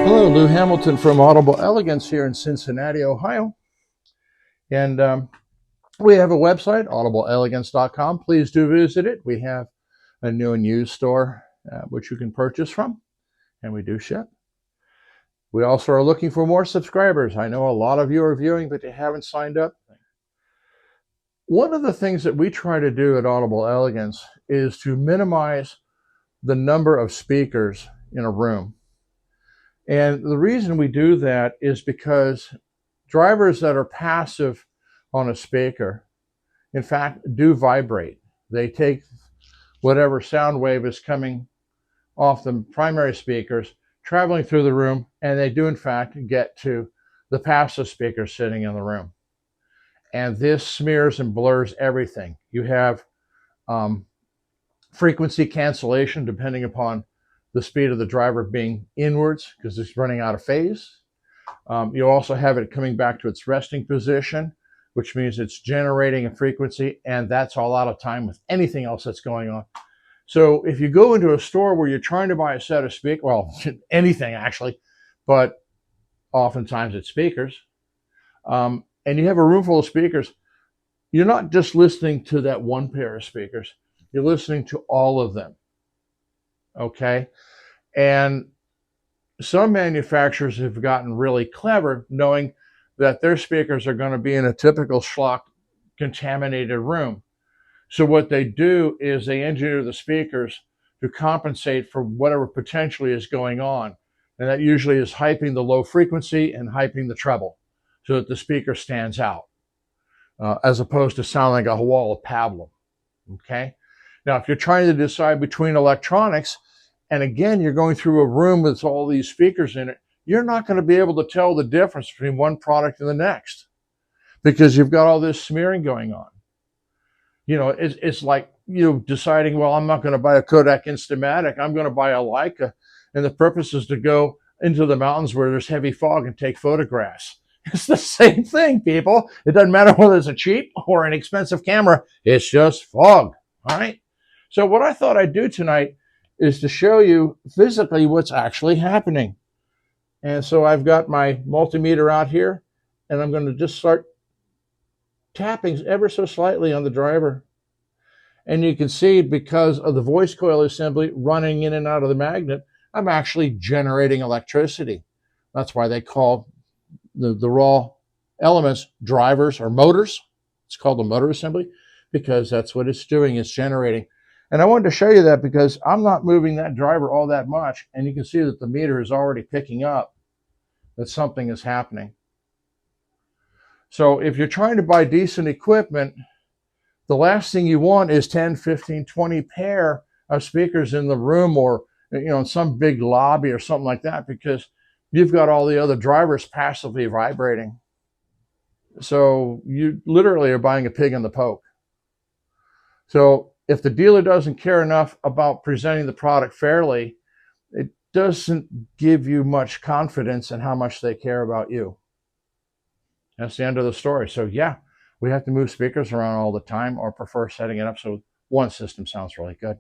Hello, Lou Hamilton from Audible Elegance here in Cincinnati, Ohio. And we have a website, audibleelegance.com. Please do visit it. We have a new and used store which you can purchase from, and we do ship. We also are looking for more subscribers. I know a lot of you are viewing, but you haven't signed up. One of the things that we try to do at Audible Elegance is to minimize the number of speakers in a room. And the reason we do that is because drivers that are passive on a speaker, in fact, do vibrate. They take whatever sound wave is coming off the primary speakers, traveling through the room, and they do, in fact, get to the passive speakers sitting in the room. And this smears and blurs everything. You have frequency cancellation depending upon the speed of the driver being inwards because it's running out of phase. You also have it coming back to its resting position, which means it's generating a frequency, and that's all out of time with anything else that's going on. So if you go into a store where you're trying to buy a set of speakers, well, anything actually, but oftentimes it's speakers, and you have a room full of speakers, you're not just listening to that one pair of speakers, you're listening to all of them. Okay, and some manufacturers have gotten really clever knowing that their speakers are going to be in a typical schlock contaminated room. So what they do is they engineer the speakers to compensate for whatever potentially is going on. And that usually is hyping the low frequency and hyping the treble so that the speaker stands out, as opposed to sounding like a wall of pablum. Okay. Now, if you're trying to decide between electronics, and again, you're going through a room with all these speakers in it, you're not going to be able to tell the difference between one product and the next because you've got all this smearing going on. You know, it's like you deciding, well, I'm not going to buy a Kodak Instamatic. I'm going to buy a Leica. And the purpose is to go into the mountains where there's heavy fog and take photographs. It's the same thing, people. It doesn't matter whether it's a cheap or an expensive camera. It's just fog. All right. So what I thought I'd do tonight is to show you physically what's actually happening. And so I've got my multimeter out here, and I'm going to just start tapping ever so slightly on the driver. And you can see because of the voice coil assembly running in and out of the magnet, I'm actually generating electricity. That's why they call the raw elements drivers or motors. It's called the motor assembly because that's what it's doing, it's generating. And I wanted to show you that because I'm not moving that driver all that much, and you can see that the meter is already picking up that something is happening. So if you're trying to buy decent equipment, the last thing you want is 10, 15, 20 pair of speakers in the room or, you know, in some big lobby or something like that, because you've got all the other drivers passively vibrating. So you literally are buying a pig in the poke. So if the dealer doesn't care enough about presenting the product fairly, it doesn't give you much confidence in how much they care about you. That's the end of the story. So yeah, we have to move speakers around all the time or prefer setting it up so one system sounds really good.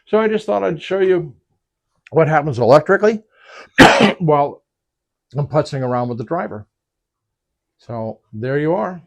So I just thought I'd show you what happens electrically while I'm putzing around with the driver. So there you are.